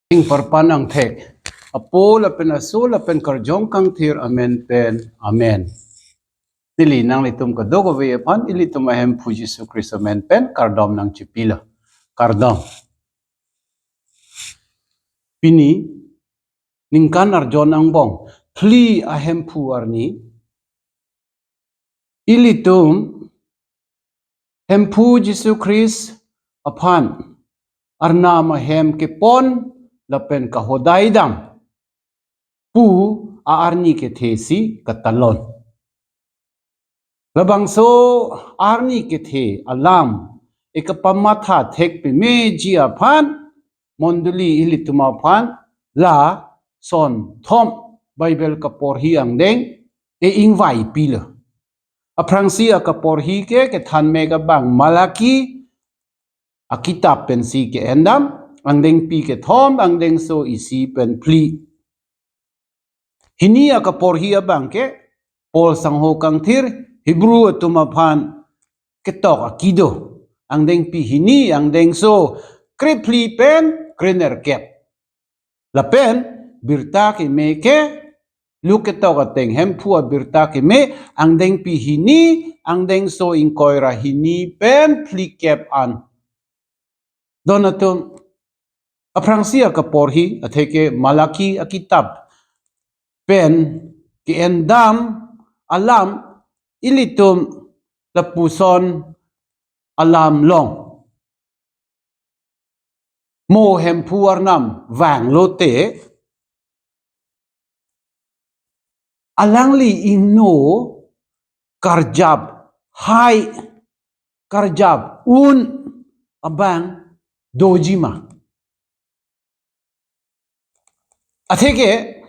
Ing parpanang thek. Apo lapen aso lapen karjong kang thir amen pen amen. Dili nang litum kadogo ve pan ilitum ahem pu Jesu Kristo amen pen kardom nang chipila. Kardom. Pini ningkan arjon ang bong. Pli ahem pu arni. Ilitum hempu Jesu Christ apan arna mahem kepon lapen kahodaidam. Pu aarni ke thesi katalon. Labang so arni ke the alam ikapamatha thek pe meji aphan monduli ilituma phan la son thom Bible kapor hi ang deng e ingwai pila. Aprangsi akapor hi ke than mega bang Malaki akitab pensi ke endam ang deng pi ke thom ang deng so isi pen pli. Hini akapor hi abangke Paul sangho kang thir Hebrew tumaphan ketok akido ang deng pi hini ang deng so kripli pen krener kep lapen birta ke meke luketok ateng hempua birta ke me ang deng pi hini ang deng so inkoira hini pen pli kep an donatum aprangsia kapor hi atheke Malaki akitab pen ki endam alam ilitum lapuson alam long mo hempuar nam vang lote alangli inno karjab hai karjab un abang dojima atheke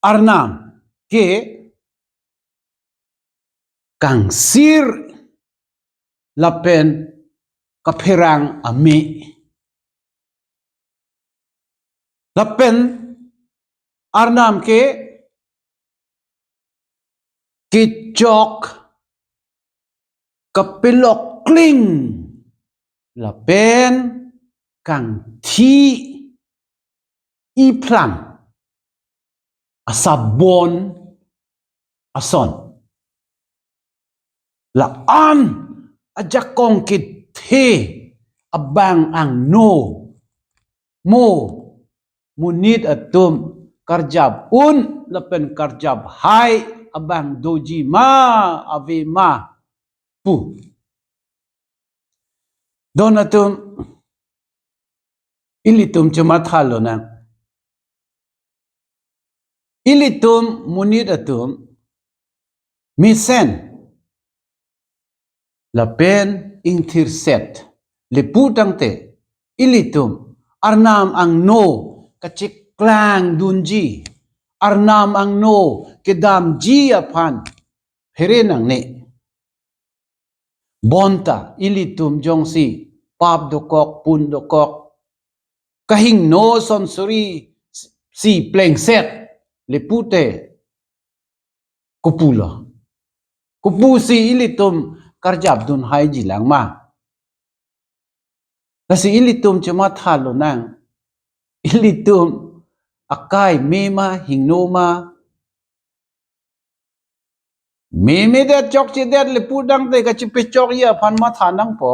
arnam ke kang sir lapen kaperang ami lapen arnam ke kicok kapilok kling lapen kang thi iplan asabon ason laan ajakong kithe abang ang no mo munid atum karjab un lapen karjab hai abang doji ma ave ma pu donatum ilitum cuma thalo na ilitum munid atum misen lapen intercept leputang te ilitum arnam ang no kachiklang dunji arnam ang no kedam ji apan herenang ne bonta ilitum jongsi pap dokok pun dokok kahing no sonsuri si plengset lepute kupula kupusi ilitum karjab dun hai jilang ma kasi ilitum cuma thalo nang ilitum akai mema hingnoma meme dat chok che dat lepudang te kachipe chok ya phan ma thanang po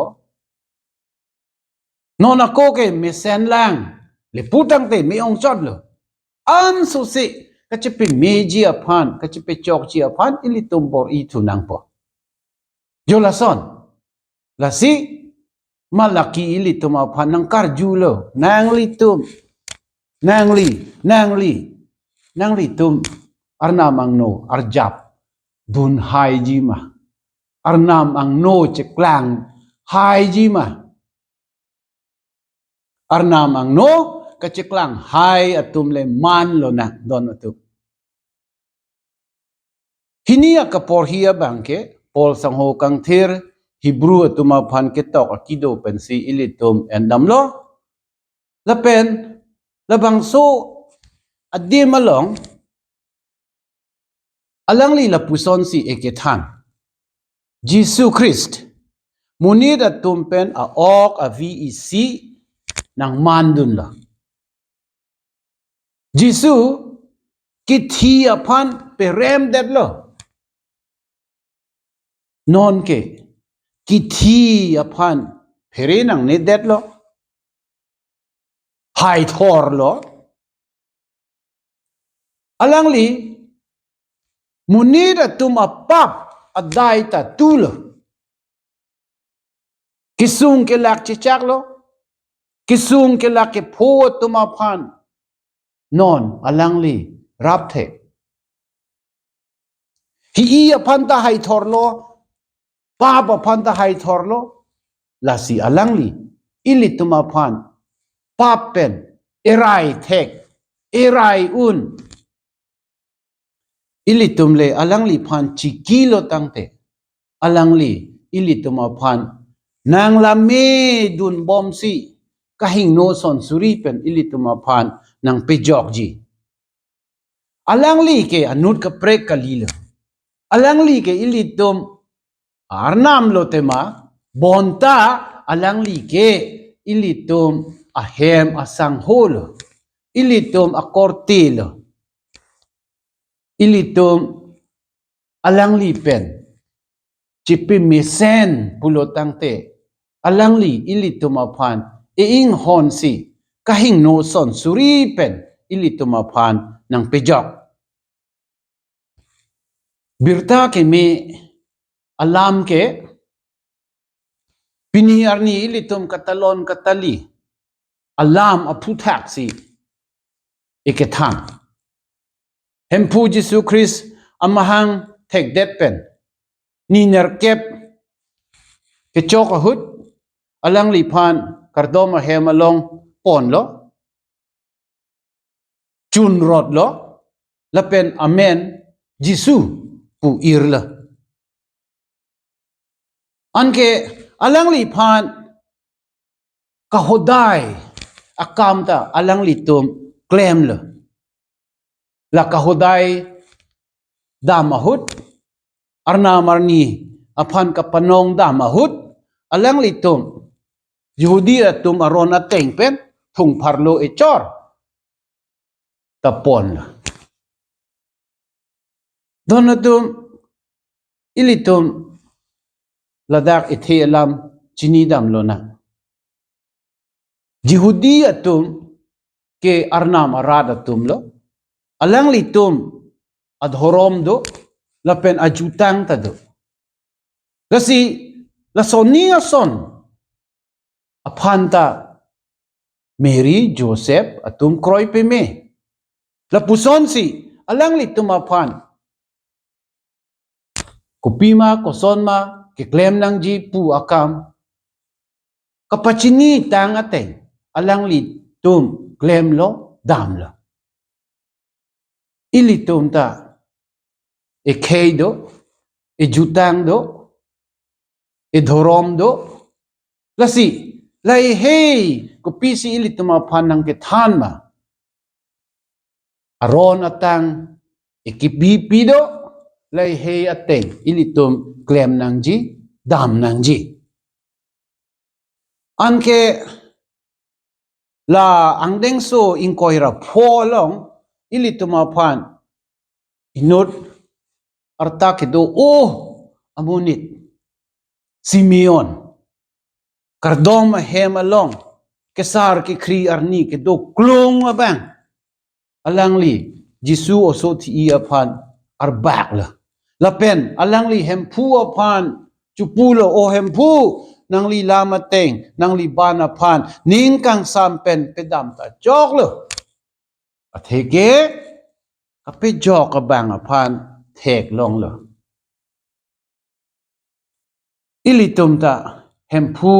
nona ko ke mesen lang lepudang te me ong chot lo am so se kachipe meji aphan kachipe chok chi aphan ilitum bor I thunang po jolason lasi Malaki ilitum aphan nang karjulo nang litum nangli tum arnam ang no arjab dun hai jima arnam ang no ceklang hai jima arnam ang no kaceklang hai atum le man lo na don atum hinia kapor hiya bangke Paul sangho kang thir Hebrew atuma phan ketok akido pensi ilitum endam lo lapen labang so adi malong alangli lapuson si ekethan Jesu Christ munid atum pen a ok a VEC nang mandun la ยิสุกิทีอพันเปเรมเด็ดlo non ke kiti apan perinang ne det lo hai thor lo alang li munira tum apap adai ta tulo kisung ke lak chichak lo kisung ke lak ke pho tum apan non alang li rap the hi apan ta hai thor lo papa phanta hai thorlo lasi alangli ili tuma phan papen erai thek erai un ili tumle alangli phan chikilo tangte alangli ili tuma phan nang la me dun bom si kahing no son suri pen ili tuma phan nang pejok ji alangli ke anut ka prek kalilo alangli ke ili tum arnam lo tema bonta alangli ke ilitum ahem asang holo ilitum akortilo ilitum alangli pen chipi misen pulotangte alangli ilitum aphan ing honsi kahing no son suri pen ilitum aphan nang pejok birta ke me alam ke piniar ni ilitum katalon katali alam apu taxi ikethang hempu Jesu Christ amahang tek det pen ni nerkep ke chok ahut alang li phan kardoma hemalong pon lo chun rod lo lapen amen Jesu pu irla anke alang li phan kahodai akamta alang li tum claim lo la kahodai damahut arna marni aphan kapanong damahut alang li tum Yehudi tum aron ateng pen thung pharlo e chor tapon la donatum ilitum ladak ethe alam chini dam lona Yehudi atum ke arnam arad atum lo alang li tum adhorom do lapen ajutang ta do kasi lasoni ason aphanta Mary Joseph atum kroy pe me la puson si alang li tum aphan kupima kosonma ke claim nang ji pu akam kapachini tang ateng alang li tum claim lo dam lo ili tum ta e khei do e jutang do e dhorom do lasi lai hey kopi si ili tum aphan nang ke than ma aron atang e kipi pido lai hey ateng ili tum claim nang ji dam nang ji anke la angdeng so inkoira pholong ili tuma phan inut arta kedo o amunit Simeon kardom hem along kesar ki khri arni kedo klong abang alangli Jesu oso thi aphan arbak la pen alangli hempu aphan chupulo o hempu nangli lama teng nangli bana phan ning kang sampen pedam ta jok lo atheke ape jok abang aphan thek long lo ilitum ta hempu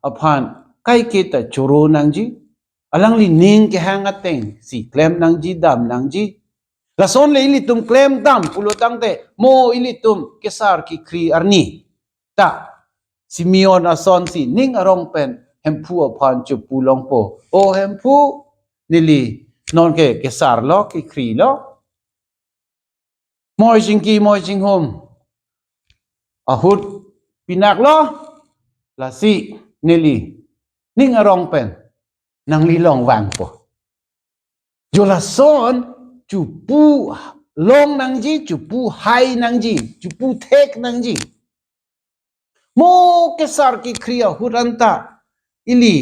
aphan kai ke ta choro nangji alangli ning ke hang ateng si klem nangji dam nangji la son le ilitum klem dam pulo tangte mo ilitum kesar ki khri arni ta Simeon ason si ning arong pen hempu aphan chupu long po o hempu nili non ke kesar lo ki khri lo moi jing hom ahut pinak lo la si nili ning arong pen nang li long wang po jola son chu pu long nang ji chu pu hai nang ji chu pu thek nang ji mo ke sar ki kriya huranta ili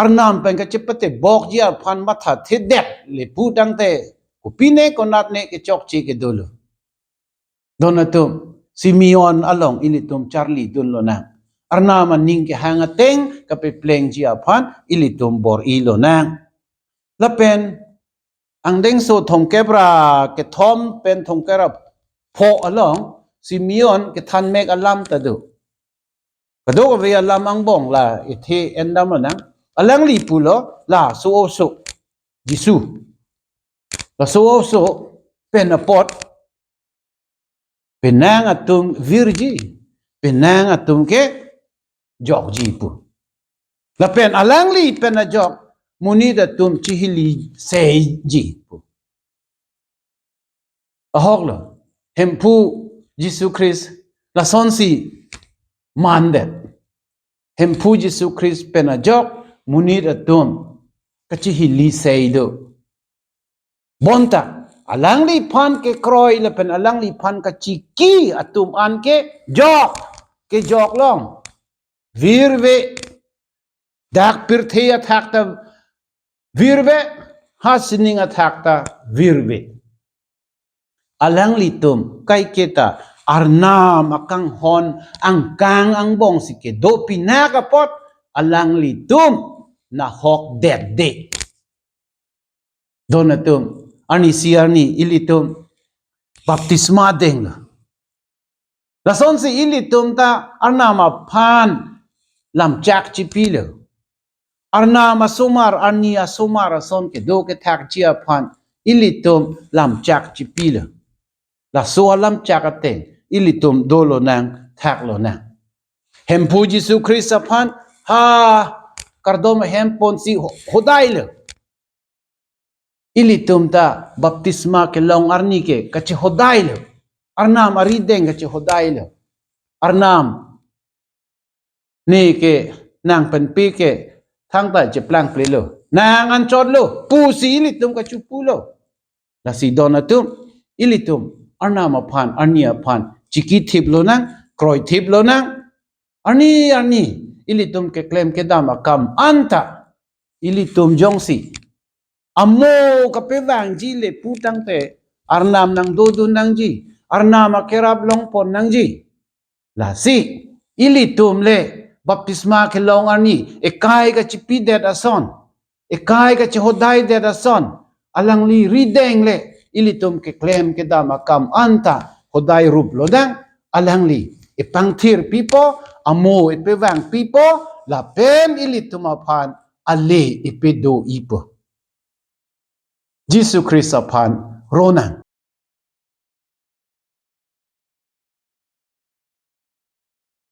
arnam pen ka chepate bok ji ar phan matha the det le pu dang te ku pine ko nat ne ke chok chi ke dolo donatum Simeon along ili tum Charlie dun lo na arnam ning ke hanga teng ka pe pleng ji ar phan ili tum bor i lo na la pen ang deng so thong kebra ke thom pen thong kera pho along Simeon ke than mek alam ta do kado ko ve alam ang bong la ithe endam na alang li pulo la so Jisu la so pen a pot penang atum virgi penang atum ke jok ji pu la pen alang li pen a jok muni da tum chihili sei ji pu a hok lo hempu Jisu Christ la son si man det hempu Jisu Christ pen a jok muni da tum ka chihili sei do bonta alang li phan ke kroi le pen alang li phan ka chiki atum an ke jok long virve dak pirthe athak ta virve hasining athak ta virve alang li tum kai keta arnam akang hon ang kang ang bong sike do pinaka pot alang li tum na hok de donatum ani siarni ilitum baptisma deng la son si ilitum ta arnama phan lam chak chi pilo arnama sumar arnia sumar son ke do ke thak chia phan ilitum lam chak chi pilo la so lam chak ateng ilitum dolo nang thak lo nang hempu Jisu Christ phan ha kardom hempon si hodai lo ilitum ta baptisma ke long arni ke kachi hodai lo arnam arideng kachi hodai lo arnam ni ke nang pen pi ke thang ta che plang ple lo nang an chot lo pu si ilitum kachu pu lo la si donatum ilitum arnam aphan arnia phan chiki thip lo nang kroi thip lo nang arni ilitum ke klem ke dam akam anta ilitum jongsi amo kape wang ji le putang te arnam nang dodu nang ji arnam akerap long pon nang ji la si ilitum le baptisma ke long ani ekai ka chipi det ason ekai ka chihodai det ason alang li rideng le ilitum ke klem ke dama kam anta hodai rup lodang alang li epangthir pipo amo epe wang pipo la pen ilitum aphan ale epedo ipo Jisu Christ aphan ronang